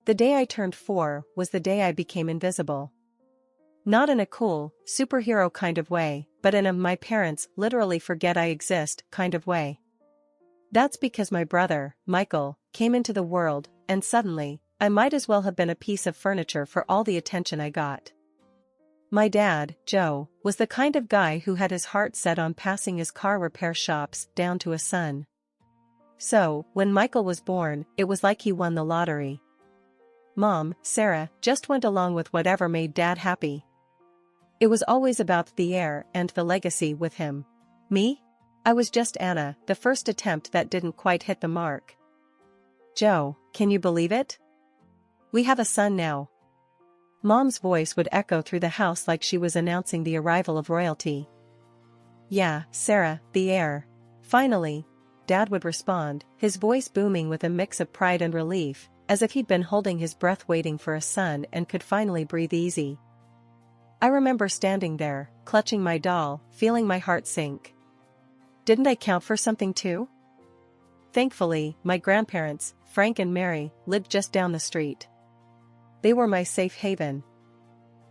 The day I turned 4 was the day I became invisible. Not in a cool, superhero kind of way, but in a my parents literally forget I exist kind of way. That's because my brother, Michael, came into the world, and suddenly, I might as well have been a piece of furniture for all the attention I got. My dad, Joe, was the kind of guy who had his heart set on passing his car repair shops down to a son. So, when Michael was born, it was like he won the lottery. Mom, Sarah, just went along with whatever made Dad happy. It was always about the heir and the legacy with him. Me? I was just Anna, the first attempt that didn't quite hit the mark. Joe, can you believe it? We have a son now. Mom's voice would echo through the house like she was announcing the arrival of royalty. Yeah, Sarah, the heir. Finally, Dad would respond, his voice booming with a mix of pride and relief, as if he'd been holding his breath waiting for a son and could finally breathe easy. I remember standing there, clutching my doll, feeling my heart sink. Didn't I count for something too? Thankfully, my grandparents, Frank and Mary, lived just down the street. They were my safe haven.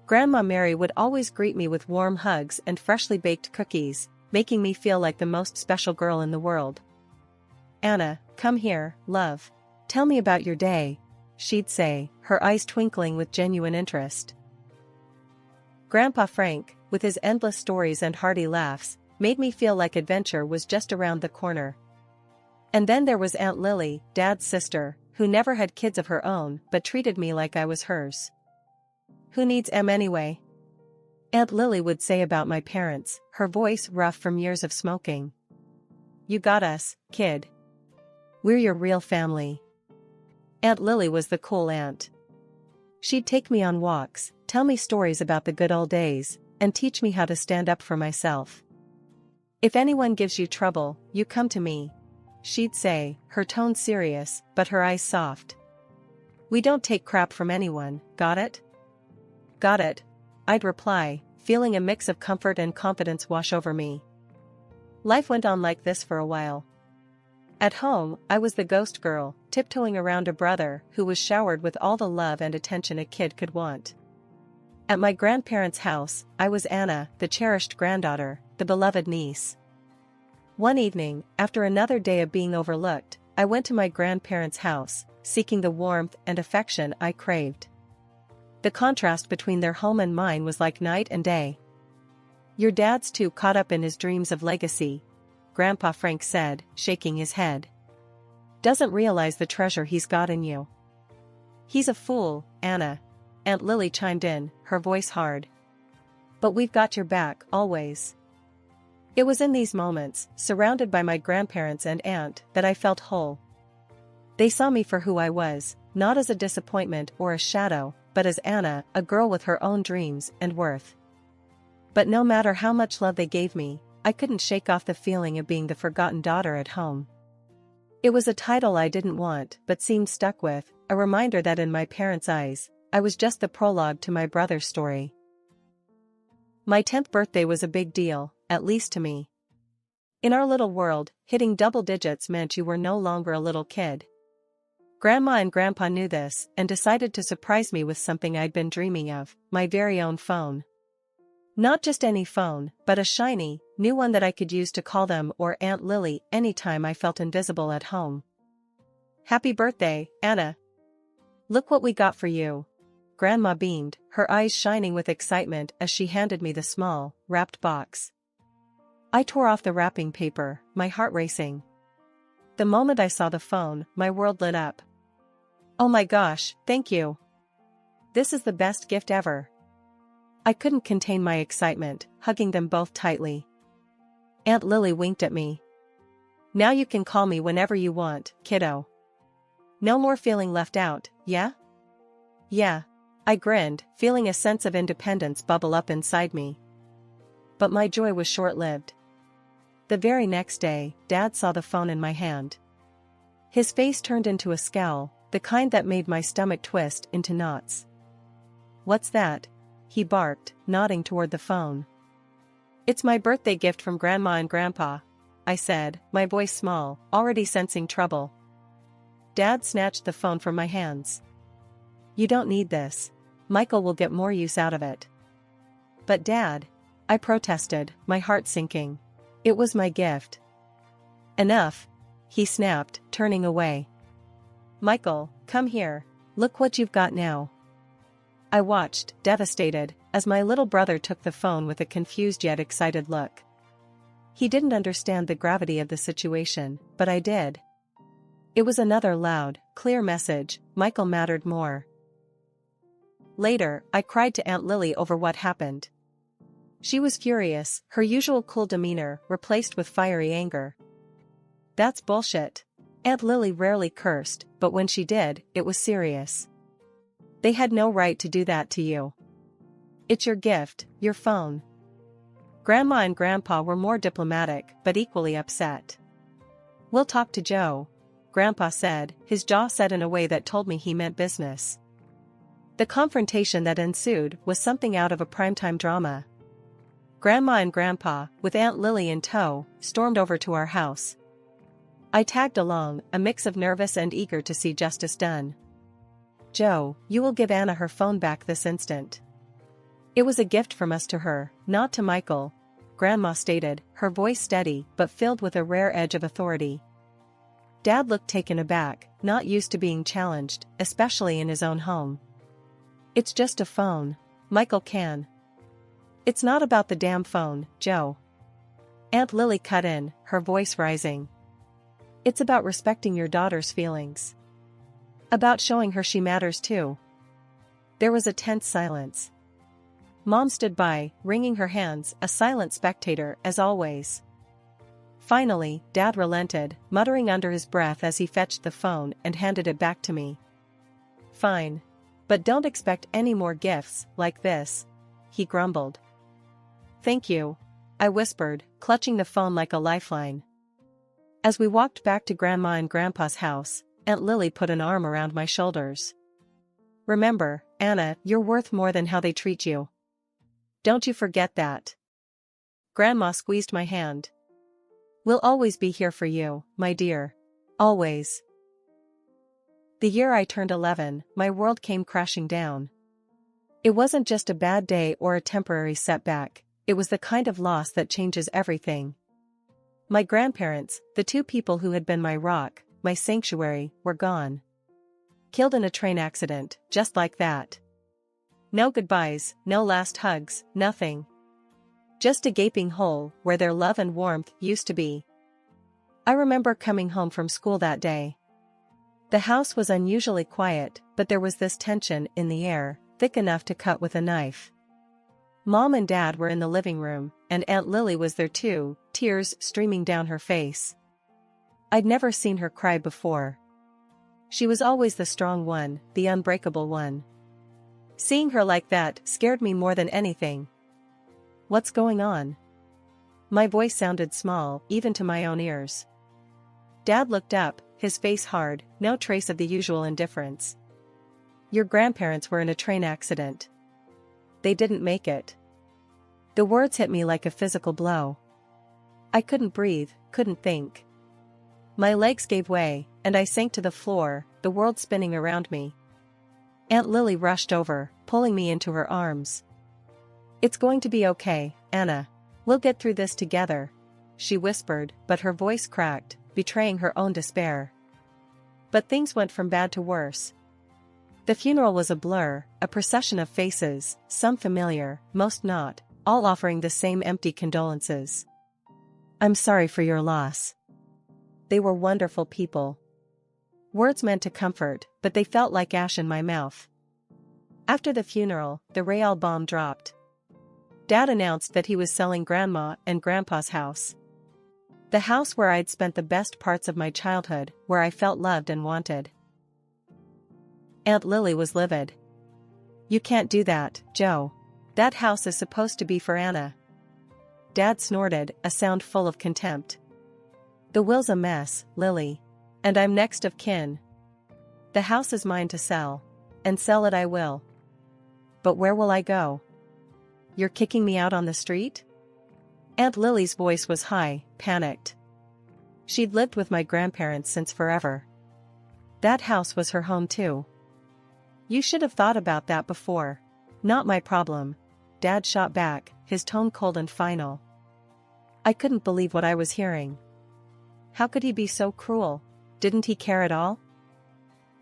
Grandma Mary would always greet me with warm hugs and freshly baked cookies, making me feel like the most special girl in the world. Anna, come here, love. Tell me about your day, she'd say, her eyes twinkling with genuine interest. Grandpa Frank, with his endless stories and hearty laughs, made me feel like adventure was just around the corner. And then there was Aunt Lily, Dad's sister, who never had kids of her own but treated me like I was hers. Who needs em anyway? Aunt Lily would say about my parents, her voice rough from years of smoking. You got us, kid. We're your real family. Aunt Lily was the cool aunt. She'd take me on walks, tell me stories about the good old days, and teach me how to stand up for myself. If anyone gives you trouble, you come to me, she'd say, her tone serious, but her eyes soft. We don't take crap from anyone, got it? Got it, I'd reply, feeling a mix of comfort and confidence wash over me. Life went on like this for a while. At home, I was the ghost girl, tiptoeing around a brother who was showered with all the love and attention a kid could want. At my grandparents' house, I was Anna, the cherished granddaughter, the beloved niece. One evening, after another day of being overlooked, I went to my grandparents' house, seeking the warmth and affection I craved. The contrast between their home and mine was like night and day. Your dad's too caught up in his dreams of legacy, Grandpa Frank said, shaking his head. Doesn't realize the treasure he's got in you. He's a fool, Anna, Aunt Lily chimed in, her voice hard. But we've got your back, always. It was in these moments, surrounded by my grandparents and aunt, that I felt whole. They saw me for who I was, not as a disappointment or a shadow, but as Anna, a girl with her own dreams and worth. But no matter how much love they gave me, I couldn't shake off the feeling of being the forgotten daughter at home. It was a title I didn't want but seemed stuck with, a reminder that in my parents' eyes, I was just the prologue to my brother's story. My 10th birthday was a big deal, at least to me. In our little world, hitting double digits meant you were no longer a little kid. Grandma and Grandpa knew this and decided to surprise me with something I'd been dreaming of, my very own phone. Not just any phone, but a shiny, new one that I could use to call them or Aunt Lily anytime I felt invisible at home. Happy birthday, Anna! Look what we got for you. Grandma beamed, her eyes shining with excitement as she handed me the small, wrapped box. I tore off the wrapping paper, my heart racing. The moment I saw the phone, my world lit up. Oh my gosh, thank you! This is the best gift ever. I couldn't contain my excitement, hugging them both tightly. Aunt Lily winked at me. Now you can call me whenever you want, kiddo. No more feeling left out, yeah? Yeah. I grinned, feeling a sense of independence bubble up inside me. But my joy was short-lived. The very next day, Dad saw the phone in my hand. His face turned into a scowl, the kind that made my stomach twist into knots. What's that? He barked, nodding toward the phone. It's my birthday gift from Grandma and Grandpa, I said, my voice small, already sensing trouble. Dad snatched the phone from my hands. You don't need this. Michael will get more use out of it. But Dad, I protested, my heart sinking. It was my gift. Enough, he snapped, turning away. Michael, come here. Look what you've got now. I watched, devastated, as my little brother took the phone with a confused yet excited look. He didn't understand the gravity of the situation, but I did. It was another loud, clear message: Michael mattered more. Later, I cried to Aunt Lily over what happened. She was furious, her usual cool demeanor replaced with fiery anger. That's bullshit. Aunt Lily rarely cursed, but when she did, it was serious. They had no right to do that to you. It's your gift, your phone. Grandma and Grandpa were more diplomatic, but equally upset. We'll talk to Joe, Grandpa said, his jaw set in a way that told me he meant business. The confrontation that ensued was something out of a primetime drama. Grandma and Grandpa, with Aunt Lily in tow, stormed over to our house. I tagged along, a mix of nervous and eager to see justice done. Joe, you will give Anna her phone back this instant. It was a gift from us to her, not to Michael, Grandma stated, her voice steady but filled with a rare edge of authority. Dad looked taken aback, not used to being challenged, especially in his own home. It's just a phone. Michael can. It's not about the damn phone, Joe. Aunt Lily cut in, her voice rising. It's about respecting your daughter's feelings. About showing her she matters too. There was a tense silence. Mom stood by, wringing her hands, a silent spectator as always. Finally, Dad relented, muttering under his breath as he fetched the phone and handed it back to me. Fine. But don't expect any more gifts like this, he grumbled. Thank you, I whispered, clutching the phone like a lifeline. As we walked back to Grandma and Grandpa's house, Aunt Lily put an arm around my shoulders. Remember, Anna, you're worth more than how they treat you. Don't you forget that. Grandma squeezed my hand. We'll always be here for you, my dear. Always. The year I turned 11, my world came crashing down. It wasn't just a bad day or a temporary setback, it was the kind of loss that changes everything. My grandparents, the two people who had been my rock, my sanctuary, were gone. Killed in a train accident, just like that. No goodbyes, no last hugs, nothing. Just a gaping hole where their love and warmth used to be. I remember coming home from school that day. The house was unusually quiet, but there was this tension in the air, thick enough to cut with a knife. Mom and Dad were in the living room, and Aunt Lily was there too, tears streaming down her face. I'd never seen her cry before. She was always the strong one, the unbreakable one. Seeing her like that scared me more than anything. What's going on? My voice sounded small, even to my own ears. Dad looked up, his face hard, no trace of the usual indifference. Your grandparents were in a train accident. They didn't make it. The words hit me like a physical blow. I couldn't breathe, couldn't think. My legs gave way, and I sank to the floor, the world spinning around me. Aunt Lily rushed over, pulling me into her arms. It's going to be okay, Anna. We'll get through this together, she whispered, but her voice cracked, betraying her own despair. But things went from bad to worse. The funeral was a blur, a procession of faces, some familiar, most not, all offering the same empty condolences. I'm sorry for your loss. They were wonderful people. Words meant to comfort, but they felt like ash in my mouth. After the funeral, the Real bomb dropped. Dad announced that he was selling Grandma and Grandpa's house. The house where I'd spent the best parts of my childhood, where I felt loved and wanted. Aunt Lily was livid. You can't do that, Joe. That house is supposed to be for Anna. Dad snorted, a sound full of contempt. The will's a mess, Lily. And I'm next of kin. The house is mine to sell. And sell it I will. But where will I go? You're kicking me out on the street? Aunt Lily's voice was high, panicked. She'd lived with my grandparents since forever. That house was her home too. You should have thought about that before. Not my problem. Dad shot back, his tone cold and final. I couldn't believe what I was hearing. How could he be so cruel? Didn't he care at all?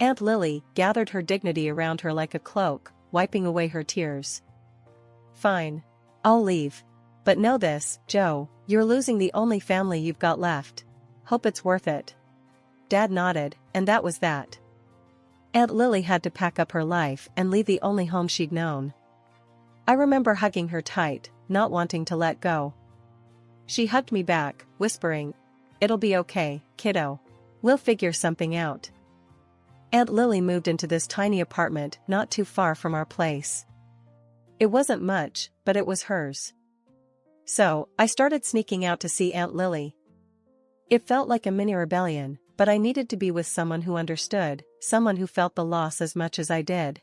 Aunt Lily gathered her dignity around her like a cloak, wiping away her tears. Fine. I'll leave. But know this, Joe, you're losing the only family you've got left. Hope it's worth it. Dad nodded, and that was that. Aunt Lily had to pack up her life and leave the only home she'd known. I remember hugging her tight, not wanting to let go. She hugged me back, whispering, "It'll be okay, kiddo. We'll figure something out." Aunt Lily moved into this tiny apartment not too far from our place. It wasn't much, but it was hers. So, I started sneaking out to see Aunt Lily. It felt like a mini rebellion, but I needed to be with someone who understood, someone who felt the loss as much as I did.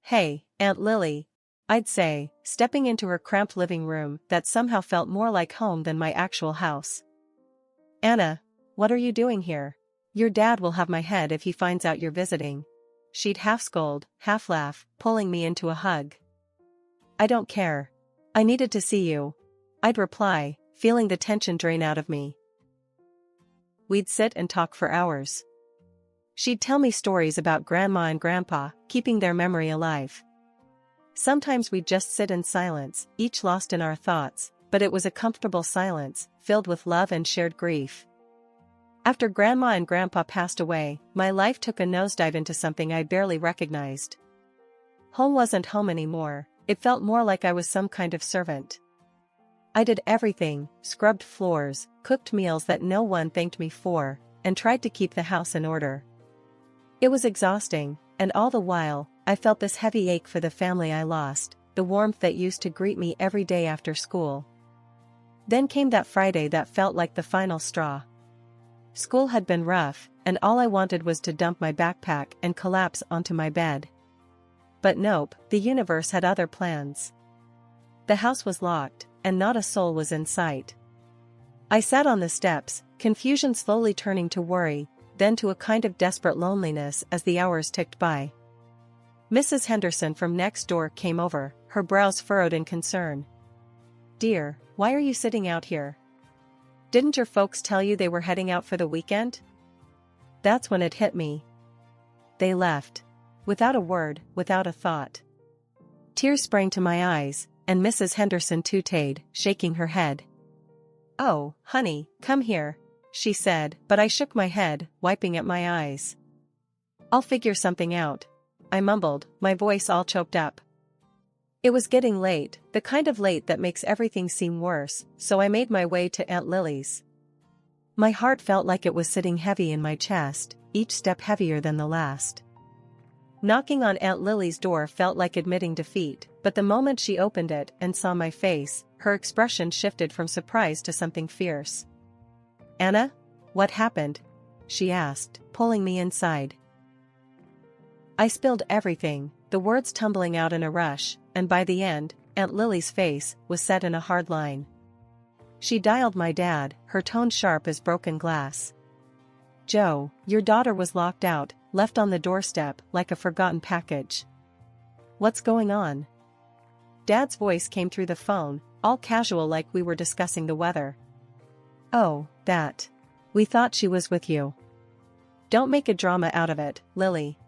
"Hey, Aunt Lily," I'd say, stepping into her cramped living room that somehow felt more like home than my actual house. "Anna, what are you doing here? Your dad will have my head if he finds out you're visiting." She'd half scold, half laugh, pulling me into a hug. "I don't care. I needed to see you," I'd reply, feeling the tension drain out of me. We'd sit and talk for hours. She'd tell me stories about Grandma and Grandpa, keeping their memory alive. Sometimes we'd just sit in silence, each lost in our thoughts, but it was a comfortable silence, filled with love and shared grief. After Grandma and Grandpa passed away, my life took a nosedive into something I barely recognized. Home wasn't home anymore, it felt more like I was some kind of servant. I did everything, scrubbed floors, cooked meals that no one thanked me for, and tried to keep the house in order. It was exhausting, and all the while, I felt this heavy ache for the family I lost, the warmth that used to greet me every day after school. Then came that Friday that felt like the final straw. School had been rough, and all I wanted was to dump my backpack and collapse onto my bed. But nope, the universe had other plans. The house was locked, and not a soul was in sight. I sat on the steps, confusion slowly turning to worry, then to a kind of desperate loneliness as the hours ticked by. Mrs. Henderson from next door came over, her brows furrowed in concern. "Dear, why are you sitting out here? Didn't your folks tell you they were heading out for the weekend?" That's when it hit me. They left. Without a word, without a thought. Tears sprang to my eyes, and Mrs. Henderson tooted, shaking her head. "Oh, honey, come here," she said, but I shook my head, wiping at my eyes. "I'll figure something out," I mumbled, my voice all choked up. It was getting late, the kind of late that makes everything seem worse, so I made my way to Aunt Lily's. My heart felt like it was sitting heavy in my chest, each step heavier than the last. Knocking on Aunt Lily's door felt like admitting defeat, but the moment she opened it and saw my face, her expression shifted from surprise to something fierce. "Anna? What happened?" she asked, pulling me inside. I spilled everything, the words tumbling out in a rush, and by the end, Aunt Lily's face was set in a hard line. She dialed my dad, her tone sharp as broken glass. "Joe, your daughter was locked out, left on the doorstep like a forgotten package. What's going on?" Dad's voice came through the phone, all casual like we were discussing the weather. "Oh, that. We thought she was with you. Don't make a drama out of it, Lily.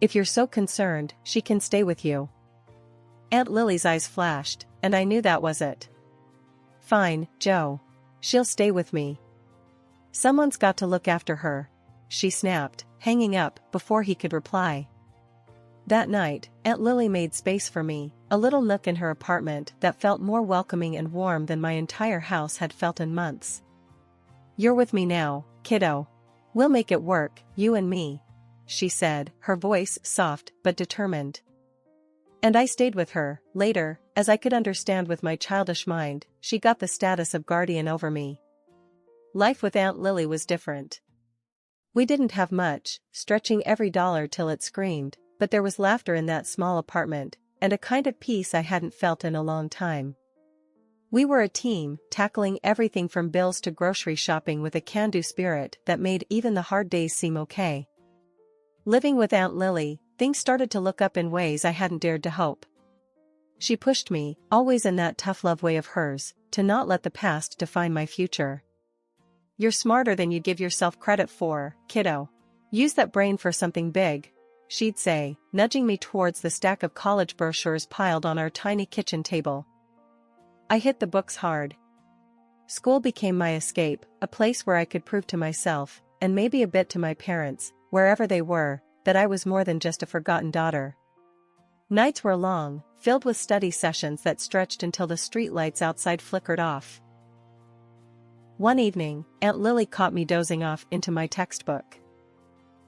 If you're so concerned, she can stay with you." Aunt Lily's eyes flashed, and I knew that was it. "Fine, Joe. She'll stay with me. Someone's got to look after her," she snapped, hanging up before he could reply. That night, Aunt Lily made space for me, a little nook in her apartment that felt more welcoming and warm than my entire house had felt in months. "You're with me now, kiddo. We'll make it work, you and me," she said, her voice soft but determined. And I stayed with her. Later, as I could understand with my childish mind, she got the status of guardian over me. Life with Aunt Lily was different. We didn't have much, stretching every dollar till it screamed, but there was laughter in that small apartment, and a kind of peace I hadn't felt in a long time. We were a team, tackling everything from bills to grocery shopping with a can-do spirit that made even the hard days seem okay. Living with Aunt Lily, things started to look up in ways I hadn't dared to hope. She pushed me, always in that tough love way of hers, to not let the past define my future. "You're smarter than you give yourself credit for, kiddo. Use that brain for something big," she'd say, nudging me towards the stack of college brochures piled on our tiny kitchen table. I hit the books hard. School became my escape, a place where I could prove to myself, and maybe a bit to my parents, wherever they were, that I was more than just a forgotten daughter. Nights were long, filled with study sessions that stretched until the streetlights outside flickered off. One evening, Aunt Lily caught me dozing off into my textbook.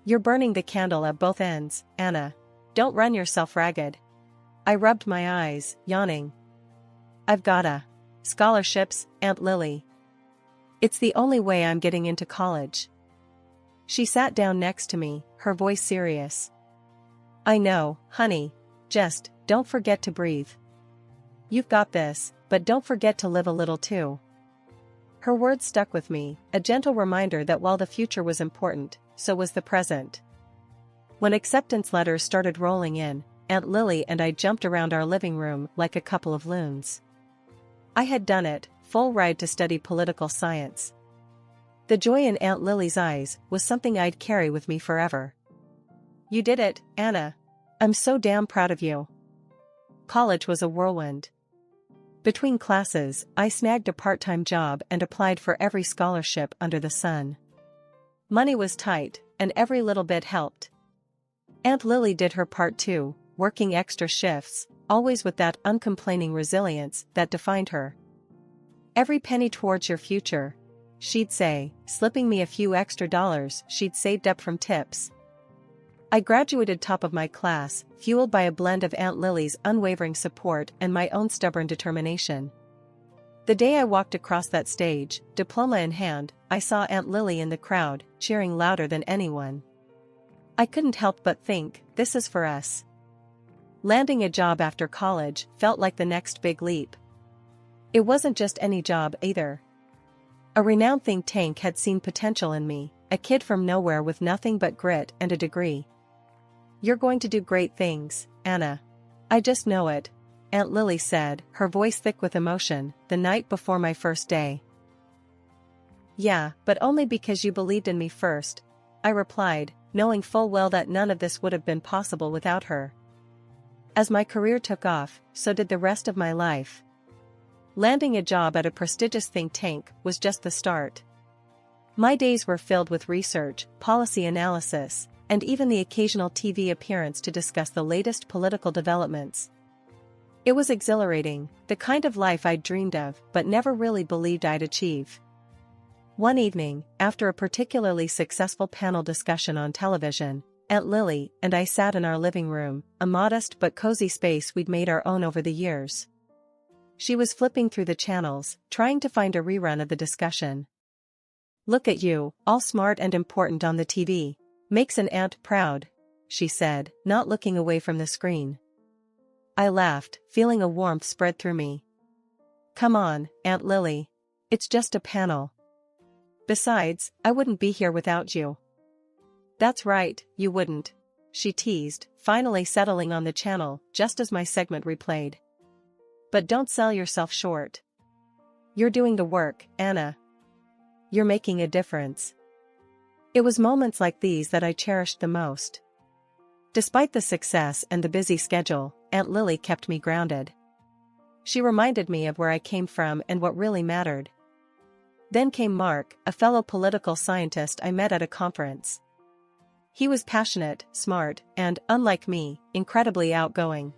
"You're burning the candle at both ends, Anna. Don't run yourself ragged." I rubbed my eyes, yawning. "I've gotta. Scholarships, Aunt Lily. It's the only way I'm getting into college." She sat down next to me, her voice serious. "I know, honey. Just, don't forget to breathe. You've got this, but don't forget to live a little too." Her words stuck with me, a gentle reminder that while the future was important, so was the present. When acceptance letters started rolling in, Aunt Lily and I jumped around our living room like a couple of loons. I had done it, full ride to study political science. The joy in Aunt Lily's eyes was something I'd carry with me forever. "You did it, Anna. I'm so damn proud of you." College was a whirlwind. Between classes, I snagged a part-time job and applied for every scholarship under the sun. Money was tight, and every little bit helped. Aunt Lily did her part too, working extra shifts, always with that uncomplaining resilience that defined her. "Every penny towards your future," she'd say, slipping me a few extra dollars she'd saved up from tips. I graduated top of my class, fueled by a blend of Aunt Lily's unwavering support and my own stubborn determination. The day I walked across that stage, diploma in hand, I saw Aunt Lily in the crowd, cheering louder than anyone. I couldn't help but think, this is for us. Landing a job after college felt like the next big leap. It wasn't just any job either. A renowned think tank had seen potential in me, a kid from nowhere with nothing but grit and a degree. "You're going to do great things, Anna. I just know it," Aunt Lily said, her voice thick with emotion, the night before my first day. "Yeah, but only because you believed in me first," I replied, knowing full well that none of this would have been possible without her. As my career took off, so did the rest of my life. Landing a job at a prestigious think tank was just the start. My days were filled with research, policy analysis, and even the occasional TV appearance to discuss the latest political developments. It was exhilarating, the kind of life I'd dreamed of but never really believed I'd achieve. One evening, after a particularly successful panel discussion on television, Aunt Lily and I sat in our living room, a modest but cozy space we'd made our own over the years. She was flipping through the channels, trying to find a rerun of the discussion. "Look at you, all smart and important on the TV. Makes an aunt proud," she said, not looking away from the screen. I laughed, feeling a warmth spread through me. "Come on, Aunt Lily. It's just a panel. Besides, I wouldn't be here without you." "That's right, you wouldn't," she teased, finally settling on the channel just as my segment replayed. "But don't sell yourself short. You're doing the work, Anna. You're making a difference." It was moments like these that I cherished the most. Despite the success and the busy schedule, Aunt Lily kept me grounded. She reminded me of where I came from and what really mattered. Then came Mark, a fellow political scientist I met at a conference. He was passionate, smart, and, unlike me, incredibly outgoing.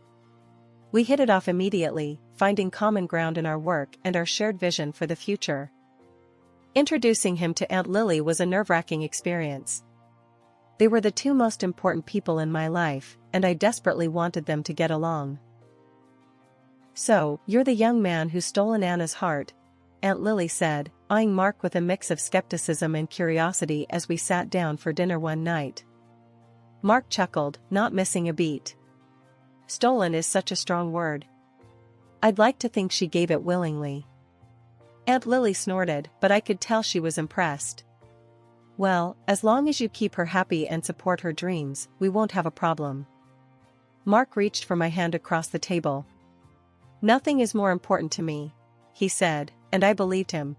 We hit it off immediately, finding common ground in our work and our shared vision for the future. Introducing him to Aunt Lily was a nerve-wracking experience. They were the two most important people in my life, and I desperately wanted them to get along. "So, you're the young man who's stolen Anna's heart," Aunt Lily said, eyeing Mark with a mix of skepticism and curiosity as we sat down for dinner one night. Mark chuckled, not missing a beat. "Stolen is such a strong word. I'd like to think she gave it willingly." Aunt Lily snorted, but I could tell she was impressed. "Well, as long as you keep her happy and support her dreams, we won't have a problem." Mark reached for my hand across the table. "Nothing is more important to me," he said, and I believed him.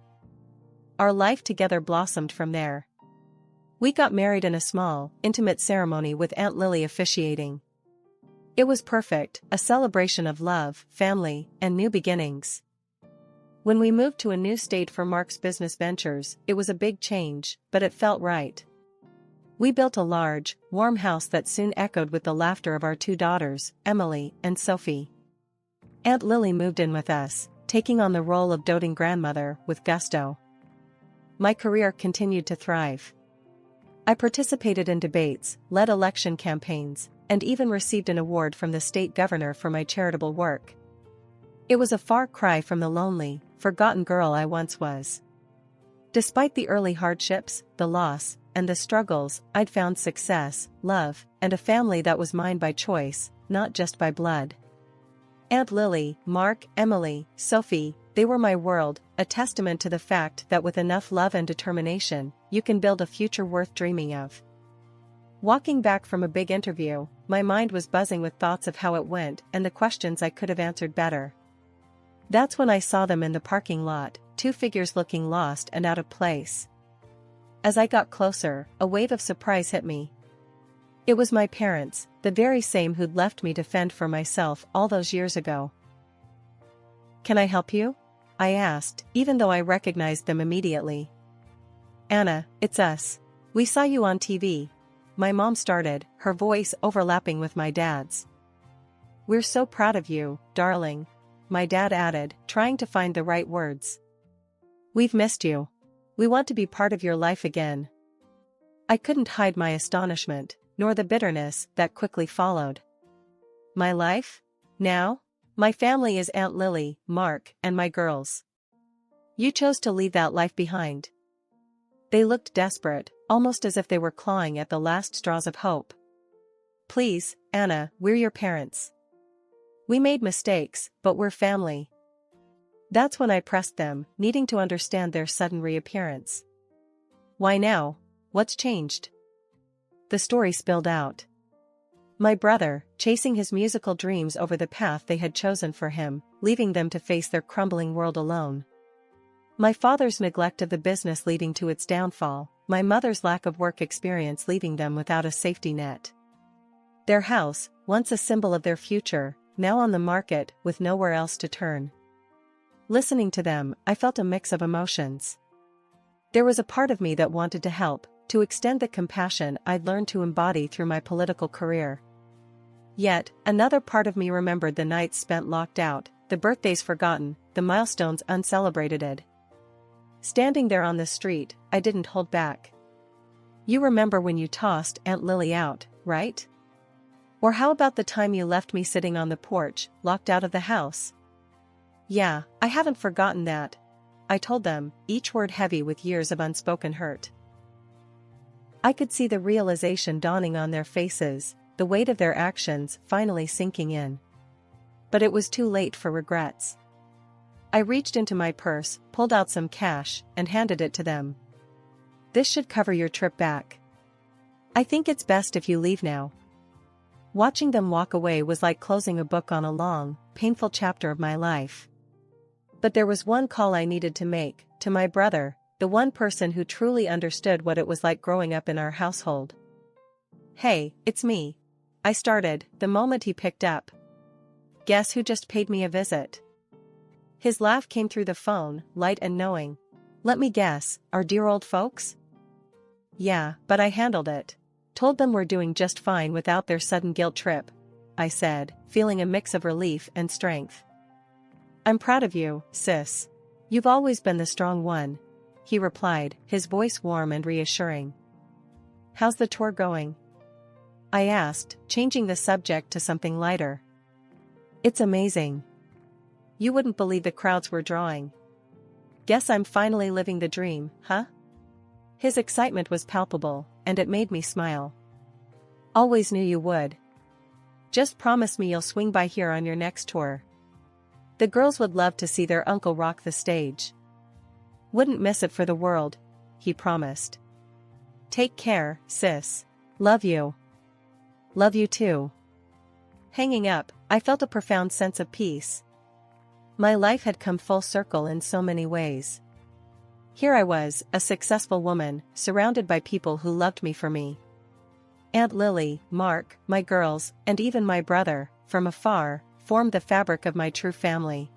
Our life together blossomed from there. We got married in a small, intimate ceremony with Aunt Lily officiating. It was perfect, a celebration of love, family, and new beginnings. When we moved to a new state for Mark's business ventures, it was a big change, but it felt right. We built a large, warm house that soon echoed with the laughter of our two daughters, Emily and Sophie. Aunt Lily moved in with us, taking on the role of doting grandmother with gusto. My career continued to thrive. I participated in debates, led election campaigns, and even received an award from the state governor for my charitable work. It was a far cry from the lonely, forgotten girl I once was. Despite the early hardships, the loss, and the struggles, I'd found success, love, and a family that was mine by choice, not just by blood. Aunt Lily, Mark, Emily, Sophie, they were my world, a testament to the fact that with enough love and determination, you can build a future worth dreaming of. Walking back from a big interview, my mind was buzzing with thoughts of how it went and the questions I could have answered better. That's when I saw them in the parking lot, two figures looking lost and out of place. As I got closer, a wave of surprise hit me. It was my parents, the very same who'd left me to fend for myself all those years ago. "Can I help you?" I asked, even though I recognized them immediately. "Anna, it's us. We saw you on TV. My mom started, her voice overlapping with my dad's. "We're so proud of you, darling," my dad added, trying to find the right words. "We've missed you. We want to be part of your life again." I couldn't hide my astonishment, nor the bitterness that quickly followed. My life? Now? My family is Aunt Lily, Mark, and my girls. You chose to leave that life behind. They looked desperate, almost as if they were clawing at the last straws of hope. "Please, Anna, we're your parents. We made mistakes, but we're family." That's when I pressed them, needing to understand their sudden reappearance. "Why now? What's changed?" The story spilled out. My brother, chasing his musical dreams over the path they had chosen for him, leaving them to face their crumbling world alone. My father's neglect of the business leading to its downfall, my mother's lack of work experience leaving them without a safety net. Their house, once a symbol of their future, now on the market with nowhere else to turn. Listening to them, I felt a mix of emotions. There was a part of me that wanted to help, to extend the compassion I'd learned to embody through my political career. Yet, another part of me remembered the nights spent locked out, the birthdays forgotten, the milestones uncelebrated. Standing there on the street, I didn't hold back. "You remember when you tossed Aunt Lily out, right? Or how about the time you left me sitting on the porch, locked out of the house?" "Yeah, I haven't forgotten that," I told them, each word heavy with years of unspoken hurt. I could see the realization dawning on their faces, the weight of their actions finally sinking in. But it was too late for regrets. I reached into my purse, pulled out some cash, and handed it to them. "This should cover your trip back. I think it's best if you leave now." Watching them walk away was like closing a book on a long, painful chapter of my life. But there was one call I needed to make, to my brother, the one person who truly understood what it was like growing up in our household. "Hey, it's me," I started, the moment he picked up. "Guess who just paid me a visit?" His laugh came through the phone, light and knowing. "Let me guess, our dear old folks?" "Yeah, but I handled it. Told them we're doing just fine without their sudden guilt trip," I said, feeling a mix of relief and strength. "I'm proud of you, sis. You've always been the strong one," he replied, his voice warm and reassuring. "How's the tour going?" I asked, changing the subject to something lighter. "It's amazing. You wouldn't believe the crowds we're drawing. Guess I'm finally living the dream, huh?" His excitement was palpable, and it made me smile. "Always knew you would. Just promise me you'll swing by here on your next tour. The girls would love to see their uncle rock the stage." "Wouldn't miss it for the world," he promised. "Take care, sis. Love you." "Love you too." Hanging up, I felt a profound sense of peace. My life had come full circle in so many ways. Here I was, a successful woman, surrounded by people who loved me for me. Aunt Lily, Mark, my girls, and even my brother, from afar, formed the fabric of my true family.